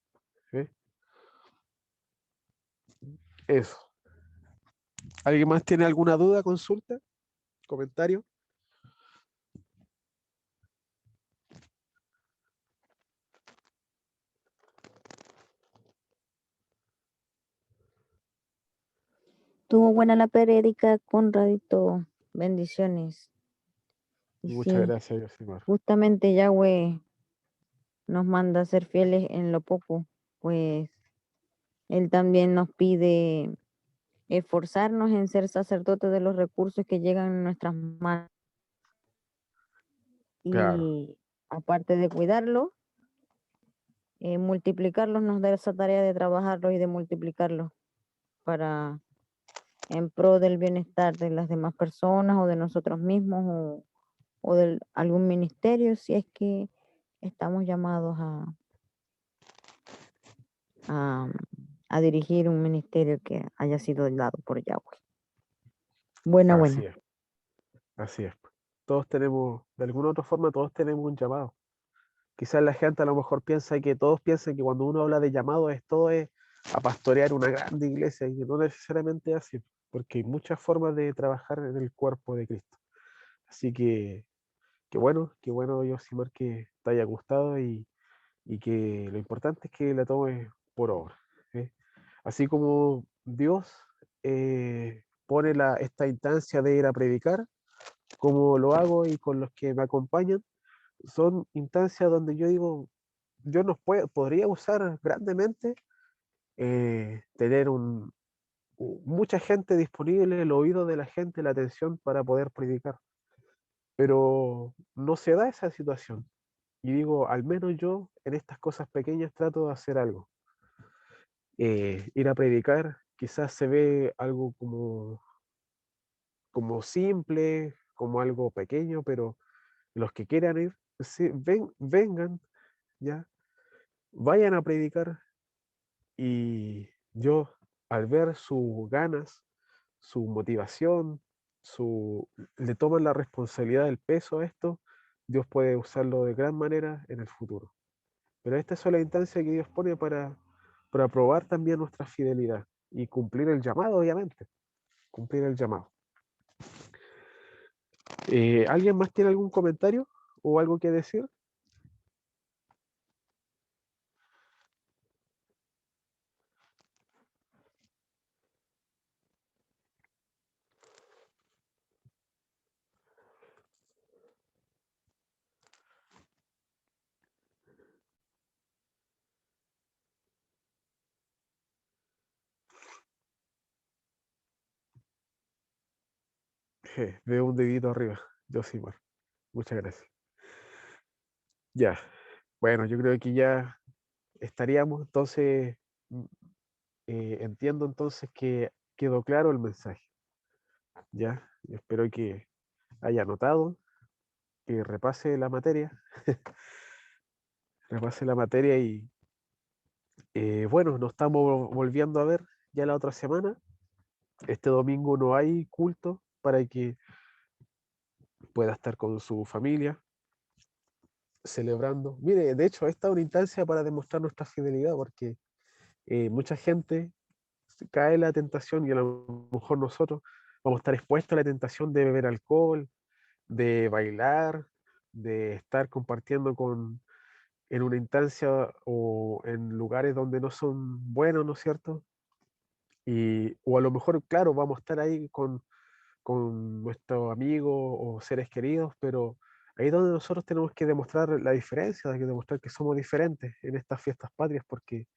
Speaker 1: ¿Sí? Eso. ¿Alguien más tiene alguna duda, consulta, comentario?
Speaker 3: Tuvo buena la prédica, Conradito. Bendiciones. Y
Speaker 1: Muchas
Speaker 3: sí,
Speaker 1: gracias, Yosimar.
Speaker 3: justamente Yahweh nos manda a ser fieles en lo poco, pues Él también nos pide esforzarnos en ser sacerdotes de los recursos que llegan en nuestras manos.
Speaker 1: Claro,
Speaker 3: Y aparte de cuidarlos, multiplicarlos nos da esa tarea de trabajarlos y de multiplicarlos para en pro del bienestar de las demás personas o de nosotros mismos o de algún ministerio, si es que estamos llamados a, a dirigir un ministerio que haya sido dado por Yahweh. Buena,
Speaker 1: así
Speaker 3: buena.
Speaker 1: es, así es. Todos tenemos, de alguna u otra forma, todos tenemos un llamado. Quizás la gente a lo mejor piensa que todos piensan que cuando uno habla de llamado es todo es a pastorear una grande iglesia y no necesariamente es así, porque hay muchas formas de trabajar en el cuerpo de Cristo. Así que qué bueno, Yosimar, que te haya gustado y que lo importante es que la tomes por obra. ¿Sí? Así como Dios pone esta instancia de ir a predicar, como lo hago y con los que me acompañan, son instancias donde yo digo, yo nos podría usar grandemente tener mucha gente disponible, el oído de la gente, la atención para poder predicar. Pero no se da esa situación. Y digo, al menos yo en estas cosas pequeñas trato de hacer algo. Ir a predicar quizás se ve algo como simple, como algo pequeño, pero los que quieran ir, sí, vengan, ya, vayan a predicar. Y yo, al ver sus ganas, su motivación, le toman la responsabilidad del peso a esto, Dios puede usarlo de gran manera en el futuro. Pero esta es la instancia que Dios pone para probar también nuestra fidelidad y cumplir el llamado, obviamente, cumplir el llamado. ¿Alguien más tiene algún comentario o algo que decir? De un dedito arriba, Josimar. Muchas gracias. Ya, bueno, yo creo que ya estaríamos, entonces, entiendo entonces que quedó claro el mensaje, ¿ya? Yo espero que haya anotado, que repase la materia, repase la materia y, bueno, nos estamos volviendo a ver ya la otra semana. Este domingo no hay culto para que pueda estar con su familia celebrando. Mire, de hecho, esta es una instancia para demostrar nuestra fidelidad, porque mucha gente cae en la tentación y a lo mejor nosotros vamos a estar expuestos a la tentación de beber alcohol, de bailar, de estar compartiendo en una instancia o en lugares donde no son buenos, ¿no es cierto? O a lo mejor, claro, vamos a estar ahí con nuestros amigos o seres queridos, pero ahí es donde nosotros tenemos que demostrar la diferencia, hay que demostrar que somos diferentes en estas fiestas patrias, porque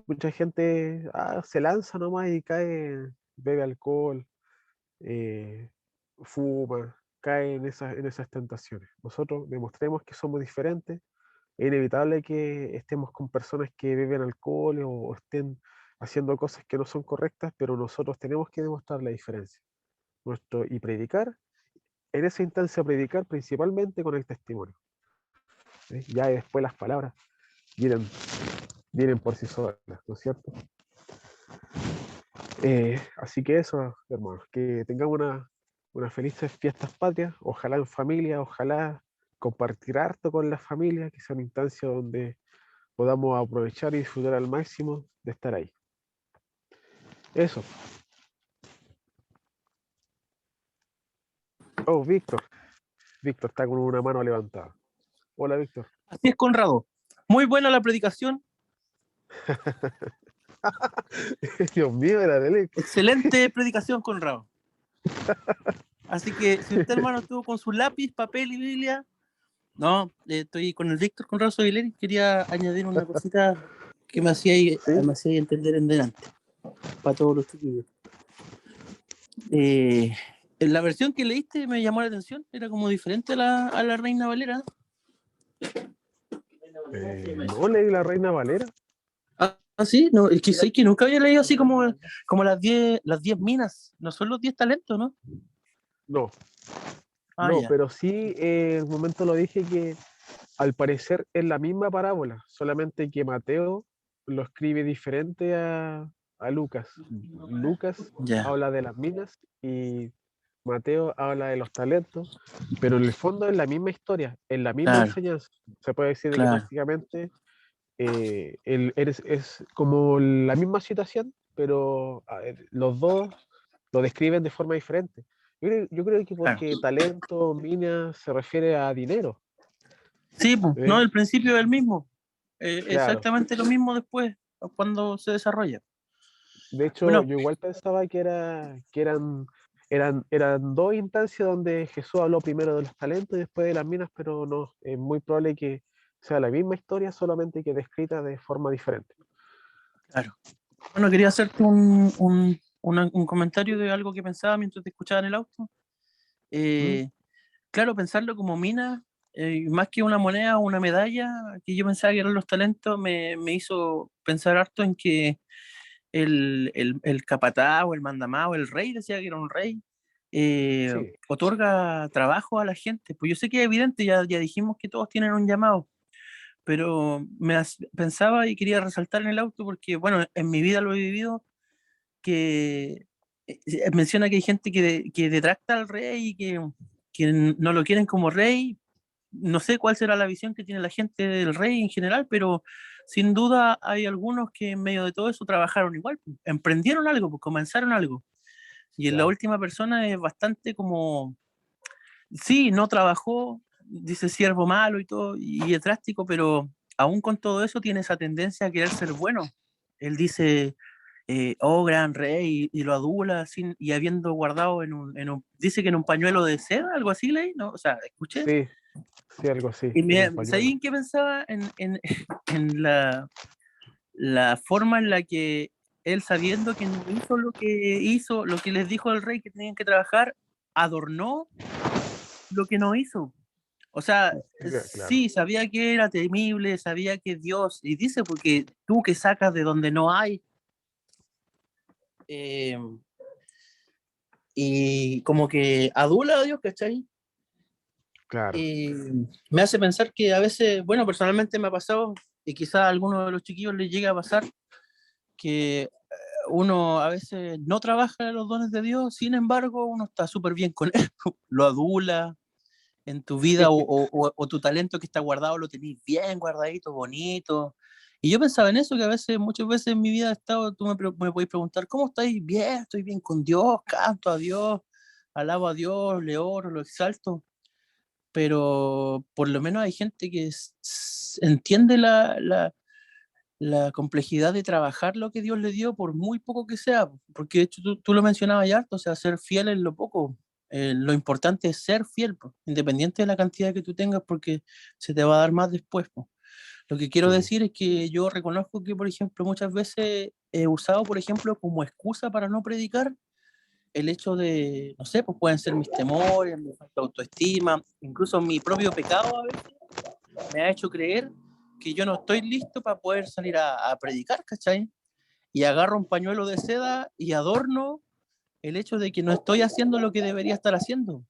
Speaker 1: mucha gente se lanza nomás y cae, bebe alcohol, eh, fuma, cae en esas tentaciones. Nosotros demostremos que somos diferentes. Es inevitable que estemos con personas que beben alcohol o estén haciendo cosas que no son correctas, pero nosotros tenemos que demostrar la diferencia. Y predicar, en esa instancia predicar principalmente con el testimonio. ¿Sí? Ya después las palabras vienen, vienen por sí solas, ¿no es cierto? Así que eso, hermanos, que tengamos unas felices fiestas patrias, ojalá en familia, ojalá compartir harto con la familia, que sea una instancia donde podamos aprovechar y disfrutar al máximo de estar ahí. Eso. Oh, Víctor. Víctor está con una mano levantada. Hola, Víctor.
Speaker 4: Así es, Conrado. Muy buena la predicación.
Speaker 1: Dios mío, era de él.
Speaker 4: Excelente predicación, Conrado. Así que si usted, hermano, estuvo con su lápiz, papel y Biblia, no, estoy con el Víctor Conrado Soguileri, quería añadir una cosita que me hacía entender en delante, para todos los chiquillos. En la versión que leíste me llamó la atención, era como diferente a la Reina Valera.
Speaker 1: ¿No leí la Reina Valera?
Speaker 4: Sí, no, es que sé que nunca había leído así como las 10 minas, no son los 10 talentos, ¿no?
Speaker 1: No,
Speaker 4: no,
Speaker 1: ya. Pero sí, en un momento lo dije que al parecer es la misma parábola, solamente que Mateo lo escribe diferente a Lucas. Lucas habla de las minas y Mateo habla de los talentos, pero en el fondo es la misma historia, es la misma enseñanza. Se puede decir que prácticamente es como la misma situación, pero los dos lo describen de forma diferente. Yo creo que porque talento, mina, se refiere a dinero.
Speaker 4: Sí, no, el principio es el mismo. Exactamente lo mismo después, cuando se desarrolla.
Speaker 1: De hecho,
Speaker 4: bueno,
Speaker 1: yo igual pensaba que eran dos instancias donde Jesús habló primero de los talentos y después de las minas, pero no, es muy probable que sea la misma historia, solamente que descrita de forma diferente.
Speaker 4: Claro. Bueno, quería hacerte un comentario de algo que pensaba mientras te escuchaba en el auto. Claro, pensarlo como mina, más que una moneda o una medalla, que yo pensaba que eran los talentos, me hizo pensar harto en que el capataz o el mandamás o el rey, decía que era un rey, otorga trabajo a la gente. Pues yo sé que es evidente, ya dijimos que todos tienen un llamado, pero pensaba y quería resaltar en el auto porque, bueno, en mi vida lo he vivido, que menciona que hay gente que detracta al rey y que no lo quieren como rey. No sé cuál será la visión que tiene la gente del rey en general, pero sin duda hay algunos que en medio de todo eso trabajaron igual, emprendieron algo, pues comenzaron algo. Y en la última persona es bastante como, sí, no trabajó, dice siervo malo y todo, y es drástico, pero aún con todo eso tiene esa tendencia a querer ser bueno. Él dice, oh gran rey, y lo adula, y habiendo guardado dice que en un pañuelo de seda, algo así leí, ¿no? O sea, escuché.
Speaker 1: Sí, algo así.
Speaker 4: Y ¿sabes en qué pensaba? En la forma en la que él, sabiendo que no hizo lo que les dijo el rey que tenían que trabajar, adornó lo que no hizo. O sea,
Speaker 1: Claro.
Speaker 4: sí, sabía que era temible, sabía que Dios, y dice, porque tú que sacas de donde no hay, y como que adula a Dios, ¿cachai?
Speaker 1: Claro.
Speaker 4: Me hace pensar que a veces, bueno, personalmente me ha pasado, y quizás a algunos de los chiquillos les llegue a pasar, que uno a veces no trabaja los dones de Dios, sin embargo, uno está súper bien con él, lo adula en tu vida, o tu talento que está guardado lo tenés bien guardadito, bonito. Y yo pensaba en eso, que a veces, muchas veces en mi vida he estado, tú me podés preguntar, ¿cómo estáis? Bien, estoy bien con Dios, canto a Dios, alabo a Dios, le oro, lo exalto, pero por lo menos hay gente que entiende la complejidad de trabajar lo que Dios le dio, por muy poco que sea, porque de hecho tú lo mencionabas ya harto, o sea, ser fiel en lo poco. Lo importante es ser fiel, po, independiente de la cantidad que tú tengas, porque se te va a dar más después, po. Lo que quiero
Speaker 1: Sí.
Speaker 4: decir es que yo reconozco que, por ejemplo, muchas veces he usado, por ejemplo, como excusa para no predicar el hecho de, no sé, pues pueden ser mis temores, mi falta de autoestima, incluso mi propio pecado a veces me ha hecho creer que yo no estoy listo para poder salir a predicar, ¿cachai? Y agarro un pañuelo de seda y adorno el hecho de que no estoy haciendo lo que debería estar haciendo.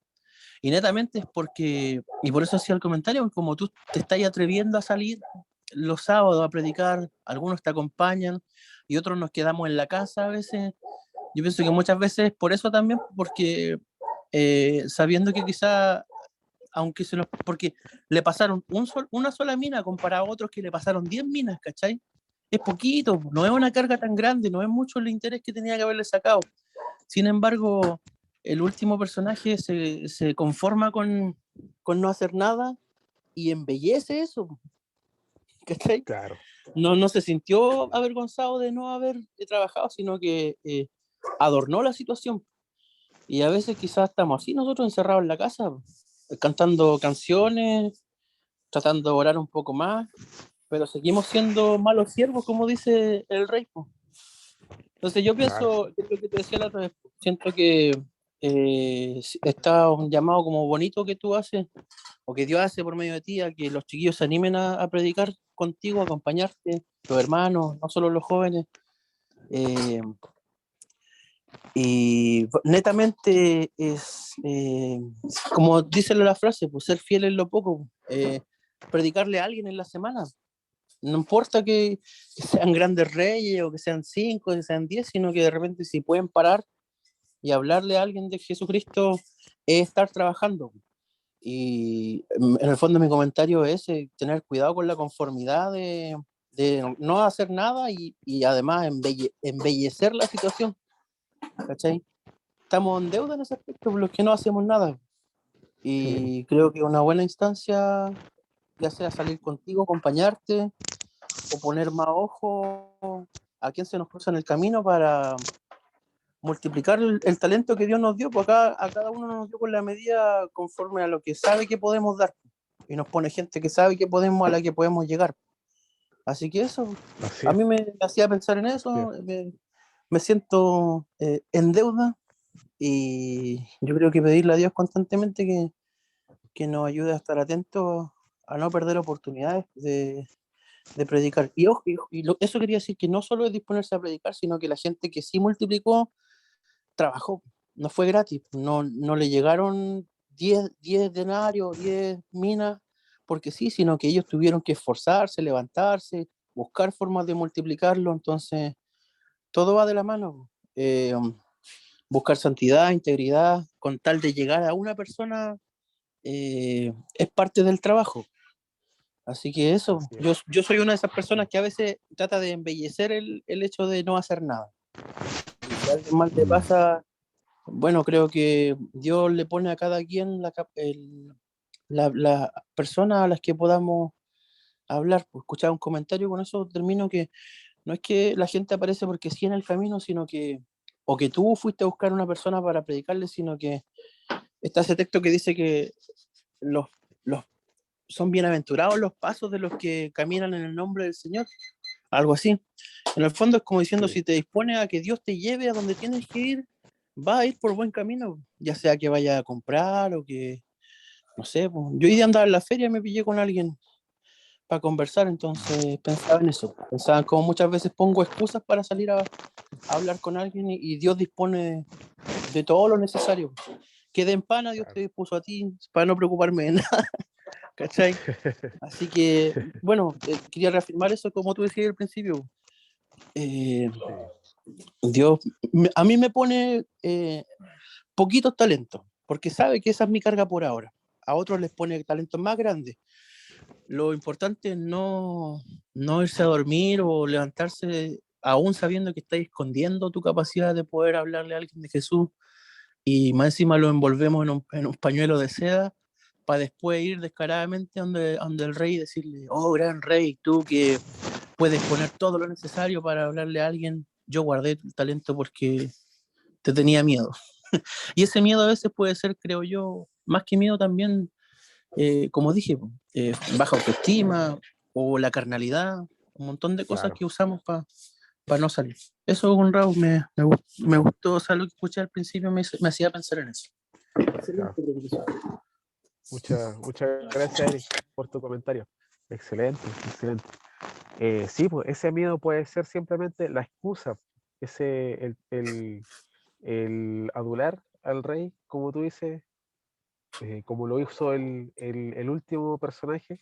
Speaker 4: Y netamente es porque, y por eso hacía el comentario, como tú te estás atreviendo a salir los sábados a predicar, algunos te acompañan y otros nos quedamos en la casa a veces. Yo pienso que muchas veces por eso también, porque sabiendo que quizá, aunque se nos, porque le pasaron una sola mina comparado a otros que le pasaron 10 minas, ¿cachai? Es poquito, no es una carga tan grande, no es mucho el interés que tenía que haberle sacado. Sin embargo, el último personaje se conforma con no hacer nada y embellece eso, ¿cachai?
Speaker 1: Claro.
Speaker 4: No se sintió avergonzado de no haber trabajado, sino que adornó la situación. Y a veces quizás estamos así nosotros encerrados en la casa, cantando canciones, tratando de orar un poco más, pero seguimos siendo malos siervos, como dice el rey, po. Entonces yo
Speaker 1: Claro.
Speaker 4: pienso, es lo que te decía la otra vez, siento que está un llamado como bonito que tú haces, o que Dios hace por medio de ti, a que los chiquillos se animen a predicar contigo, a acompañarte, los hermanos, no solo los jóvenes. eh, y netamente es, como dice la frase, pues ser fiel en lo poco, predicarle a alguien en la semana. No importa que sean grandes reyes o que sean 5, que sean 10, sino que de repente si pueden parar y hablarle a alguien de Jesucristo es estar trabajando. Y en el fondo mi comentario es tener cuidado con la conformidad de no hacer nada y además embellecer la situación, ¿cachai? Estamos en deuda en ese aspecto por los que no hacemos nada.
Speaker 1: Sí.
Speaker 4: Y creo que una buena instancia, ya sea salir contigo, acompañarte, o poner más ojo a quién se nos cruza en el camino para multiplicar el talento que Dios nos dio, porque a cada uno nos dio con la medida conforme a lo que sabe que podemos dar. Y nos pone gente que sabe que podemos, a la que podemos llegar. Así que eso,
Speaker 1: Así
Speaker 4: a
Speaker 1: es.
Speaker 4: mí me hacía pensar en
Speaker 1: Así
Speaker 4: eso,
Speaker 1: es.
Speaker 4: me siento en deuda y yo creo que pedirle a Dios constantemente que nos ayude a estar atentos, a no perder oportunidades de predicar. Y, ojo, eso quería decir que no solo es disponerse a predicar, sino que la gente que sí multiplicó, trabajó, no fue gratis, no le llegaron 10 denarios, 10 minas, porque sí, sino que ellos tuvieron que esforzarse, levantarse, buscar formas de multiplicarlo, entonces todo va de la mano. Buscar santidad, integridad, con tal de llegar a una persona, es parte del trabajo. Así que eso,
Speaker 1: Así es.
Speaker 4: yo soy una de esas personas que a veces trata de embellecer el hecho de no hacer nada. Y si a alguien mal le pasa, bueno, creo que Dios le pone a cada quien la persona a las que podamos hablar. Pues, escuchar un comentario, con eso termino, que no es que la gente aparece porque sí en el camino, sino que, o que tú fuiste a buscar una persona para predicarle, sino que está ese texto que dice que los, los son bienaventurados los pasos de los que caminan en el nombre del Señor, algo así. En el fondo es como diciendo,
Speaker 1: Sí.
Speaker 4: si te dispones a que Dios te lleve a donde tienes que ir, va a ir por buen camino, ya sea que vaya a comprar o que, no sé, pues, yo hoy día andaba en la feria y me pillé con alguien para conversar, entonces pensaba en eso, pensaba en cómo muchas veces pongo excusas para salir a hablar con alguien y Dios dispone de todo lo necesario. Que de empana Dios te
Speaker 1: Claro.
Speaker 4: dispuso a ti para no preocuparme de nada, ¿cachai? Así que, bueno, quería reafirmar eso como tú decías al principio. Eh, Dios, a mí me pone poquitos talentos, porque sabe que esa es mi carga por ahora. A otros les pone talentos más grandes. Lo importante es no irse a dormir o levantarse aún sabiendo que estás escondiendo tu capacidad de poder hablarle a alguien de Jesús y más encima lo envolvemos en un pañuelo de seda para después ir descaradamente donde el rey y decirle, oh, gran rey, tú que puedes poner todo lo necesario para hablarle a alguien, yo guardé tu talento porque te tenía miedo. Y ese miedo a veces puede ser, creo yo, más que miedo también, como dije, baja autoestima o la carnalidad, un montón de cosas
Speaker 1: Claro,
Speaker 4: que usamos para no salir. Eso, Conrado, me gustó, o sea, lo que escuché al principio me hacía pensar en eso.
Speaker 1: claro.
Speaker 4: Excelente profesor.
Speaker 1: Muchas gracias, Eric, por tu comentario. Excelente, excelente. Sí, pues ese miedo puede ser simplemente la excusa, el adular al rey, como tú dices, como lo hizo el último personaje.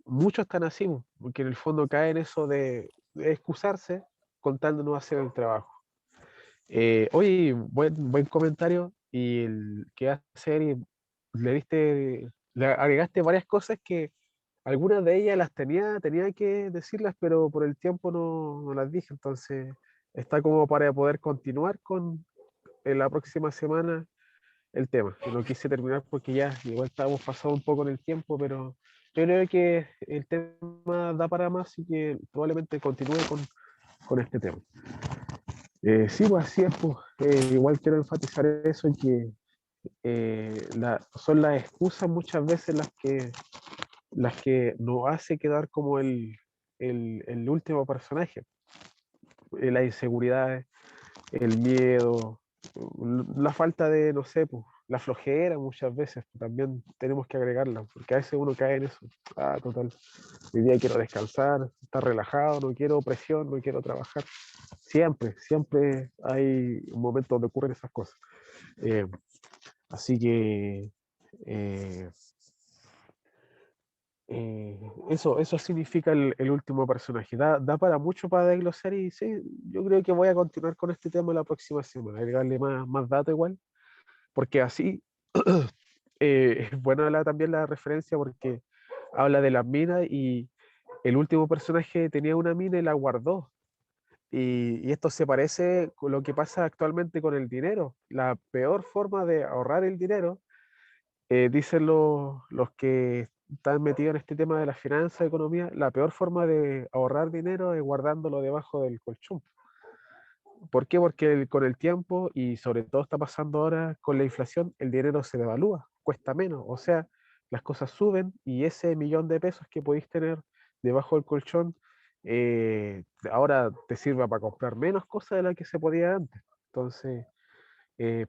Speaker 1: Muchos están así, pues, porque en el fondo caen en eso de excusarse con tal de no hacer el trabajo. Oye, buen comentario y el que hace Eric, le agregaste varias cosas que algunas de ellas las tenía que decirlas, pero por el tiempo no las dije, entonces está como para poder continuar con en la próxima semana el tema. Y no quise terminar porque ya igual estábamos pasando un poco en el tiempo, pero yo creo que el tema da para más y que probablemente continúe con este tema. Sí, pues así es, pues. Igual quiero enfatizar eso, que son las excusas muchas veces las que nos hace quedar como el último personaje. Las inseguridades, el miedo, la falta de, no sé, pues, la flojera muchas veces también tenemos que agregarla, porque a veces uno cae en eso. Ah, total, hoy día quiero descansar, estar relajado, no quiero presión, no quiero trabajar. Siempre hay un momento donde ocurren esas cosas. Eh, así que eh, eso significa el último personaje. Da para mucho para desglosar y sí, yo creo que voy a continuar con este tema la próxima semana, agregarle más datos igual, porque así es buena también la referencia porque habla de las minas y el último personaje tenía una mina y la guardó. Y esto se parece con lo que pasa actualmente con el dinero. La peor forma de ahorrar el dinero, dicen los que están metidos en este tema de la finanza, economía, la peor forma de ahorrar dinero es guardándolo debajo del colchón. ¿Por qué? Porque con el tiempo, y sobre todo está pasando ahora con la inflación, el dinero se devalúa, cuesta menos. O sea, las cosas suben y ese millón de pesos que podéis tener debajo del colchón, ahora te sirva para comprar menos cosas de las que se podía antes. Entonces,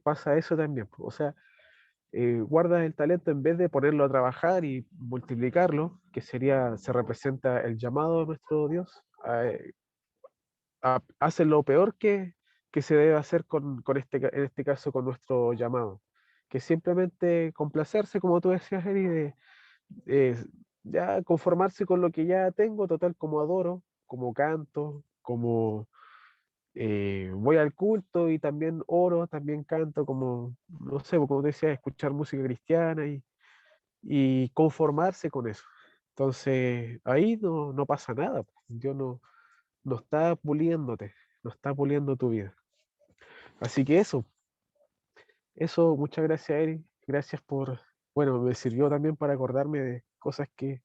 Speaker 1: pasa eso también. O sea, guardas el talento en vez de ponerlo a trabajar y multiplicarlo, que se representa el llamado de nuestro Dios, hace lo peor que se debe hacer en este caso con nuestro llamado, que simplemente complacerse, como tú decías, Eri, de ya conformarse con lo que ya tengo, total, como adoro, como canto, como voy al culto y también oro, también canto, como, no sé, como te decía, escuchar música cristiana y conformarse con eso. Entonces, ahí no pasa nada. Dios no está puliéndote, no está puliendo tu vida. Así que eso, muchas gracias, Eric. Gracias bueno, me sirvió también para acordarme de cosas que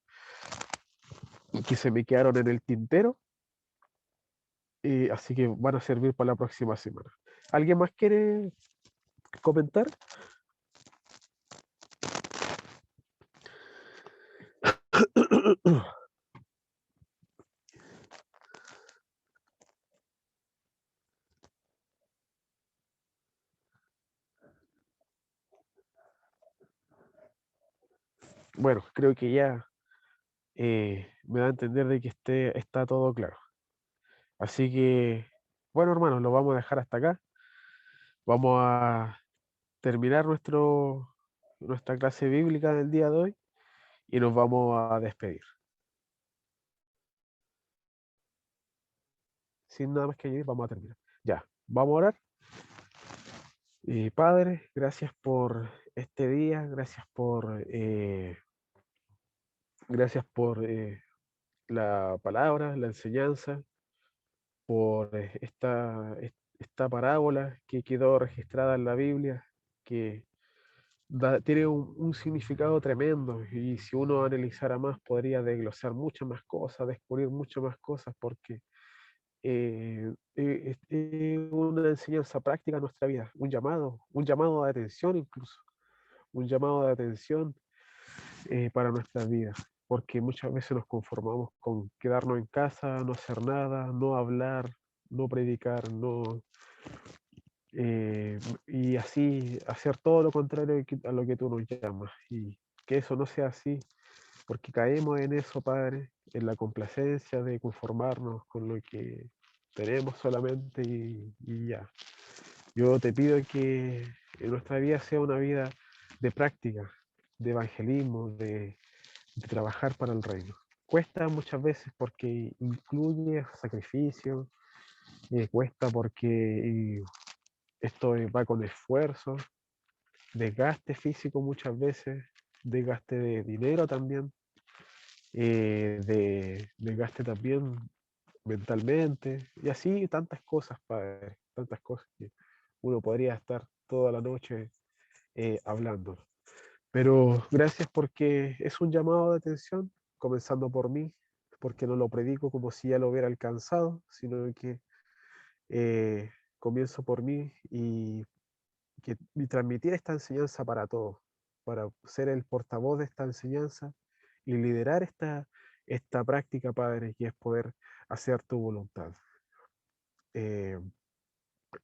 Speaker 1: se me quedaron en el tintero. Y así que van a servir para la próxima semana. ¿Alguien más quiere comentar? bueno, creo que ya me da a entender de que está todo claro. Así que, bueno, hermanos, lo vamos a dejar hasta acá. Vamos a terminar nuestra clase bíblica del día de hoy y nos vamos a despedir. Sin nada más que añadir, vamos a terminar. Ya, vamos a orar. Padre, gracias por este día, gracias por la palabra, la enseñanza, por esta parábola que quedó registrada en la Biblia, que tiene un significado tremendo y si uno analizara más podría desglosar muchas más cosas, descubrir muchas más cosas, porque es una enseñanza práctica a nuestra vida, un llamado de atención incluso, un llamado de atención para nuestras vidas, porque muchas veces nos conformamos con quedarnos en casa, no hacer nada, no hablar, no predicar, y así hacer todo lo contrario a lo que tú nos llamas, y que eso no sea así, porque caemos en eso, Padre, en la complacencia de conformarnos con lo que tenemos solamente y ya. Yo te pido que nuestra vida sea una vida de práctica, de evangelismo, de trabajar para el reino. Cuesta muchas veces porque incluye sacrificio, cuesta porque esto va con esfuerzo, desgaste físico muchas veces, desgaste de dinero también, de desgaste también mentalmente, y así tantas cosas, Padre, tantas cosas que uno podría estar toda la noche hablando. Pero gracias porque es un llamado de atención, comenzando por mí, porque no lo predico como si ya lo hubiera alcanzado, sino que comienzo por mí y transmitir esta enseñanza para todos, para ser el portavoz de esta enseñanza y liderar esta práctica, Padre, que es poder hacer tu voluntad. Eh,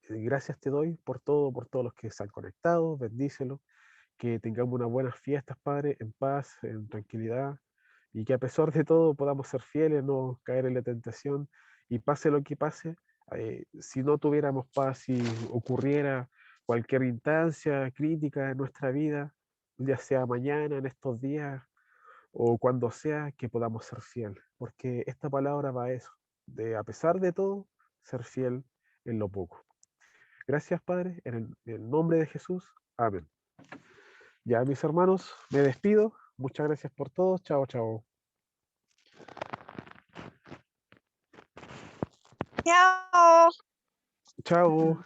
Speaker 1: Gracias te doy por todos los que se han conectado, bendícelo, que tengamos unas buenas fiestas, Padre, en paz, en tranquilidad, y que a pesar de todo podamos ser fieles, no caer en la tentación, y pase lo que pase, si no tuviéramos paz, si ocurriera cualquier instancia crítica en nuestra vida, ya sea mañana, en estos días, o cuando sea, que podamos ser fiel, porque esta palabra va a eso, de a pesar de todo, ser fiel en lo poco. Gracias, Padre, en el nombre de Jesús. Amén. Ya, mis hermanos, me despido. Muchas gracias por todo. Chao, chao.
Speaker 5: Chao.
Speaker 1: Chao,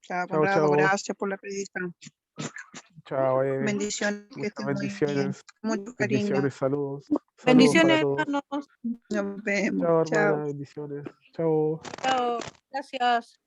Speaker 5: Chao,
Speaker 1: chao,
Speaker 5: Conrado.
Speaker 1: chao.
Speaker 5: Gracias por la predica.
Speaker 1: Chao,
Speaker 5: Bendiciones, que
Speaker 1: muchas
Speaker 5: estés muy bien.
Speaker 1: bendiciones.
Speaker 5: Mucho cariño.
Speaker 1: Bendiciones, saludos. Saludos para
Speaker 6: Bendiciones,
Speaker 1: todos.
Speaker 6: hermanos.
Speaker 5: Nos vemos.
Speaker 1: Chao,
Speaker 5: Chao.
Speaker 1: hermana. Bendiciones. Chao.
Speaker 6: Chao. Gracias.